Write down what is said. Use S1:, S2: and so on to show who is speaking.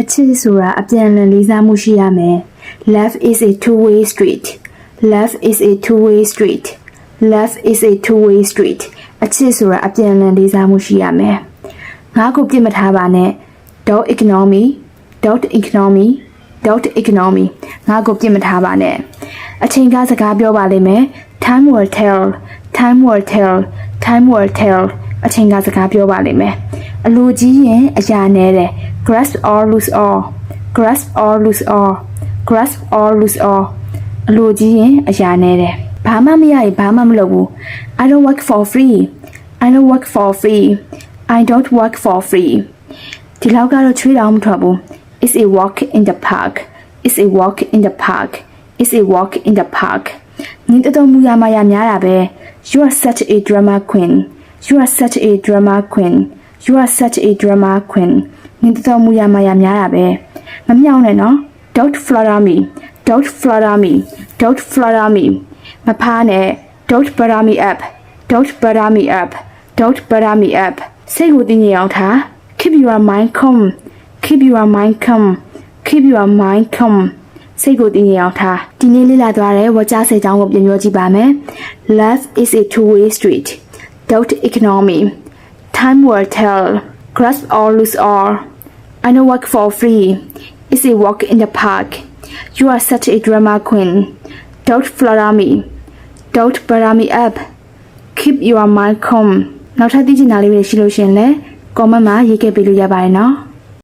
S1: အချစ်ဆိုတာအပြန်အလှန်လေးစားမှုရှိရမယ် Love is a two-way street Love is a two-way street Love is a two-way street အချစ်ဆိုတာအပြန်အလှန်လေးစားမှုရှိရမယ်ငါ့ကိုပြစ်မထားပါနဲ့ Don't ignore me Don't ignore me Don't ignore me ငါ့ကိုပြစ်မထားပါနဲ့အချိန်ကစကားပြောပါလိမ့်မယ် Time will tell Time will tell Time will tell အချိန်ကစကားပြောပါလိမ့်မယ်အလိုကြီးရင်အရာနဲတယ် Grasp or lose all Grasp or lose all Grasp or lose all အလိုကြီးရင်အရာနဲတယ်ဘာမှမရရင်ဘာမှမလုပ်ဘူး I don't work for free I don't work for free I don't work for free ဒီလောက်ကတော့ချွေးတောင်မထွက်ဘူး It's a walk in the park It's a walk in the park It's a walk in the park နင်တော်မူရမရများတာပဲ You are such a drama queen You are such a drama queen You are such a drama queen နင်တော်မူရမရများတာပဲမမြောက်နဲ့နော် Don't flatter me Don't flatter me Don't flatter me မဖားနဲ့ Don't butter me up Don't butter me up Don't butter me up စိတ်ကိုတင်းငြိမ်အောင်ထား Keep your mind calm Keep your mind calm Keep your mind calm စိတ်ကိုတင်းငြိမ်အောင်ထားဒီနေ့လေ့လာသွားတဲ့ဝါကျစိတ်ကြောင်းကိုပြန်ပြောကြည့်ပါမယ် Love is a two-way street Don't ignore me Time will tell Grasp or lose all I don't work for free It's a walk in the park You are such a drama queen Don't flatter me Don't butter me up Keep your mind calm နောက်ထပ်သိချင်တာလေးတွေရှိလို့ရှင်လဲ comment မှာရေးခဲ့ပေးလို့ရပါတယ်နော်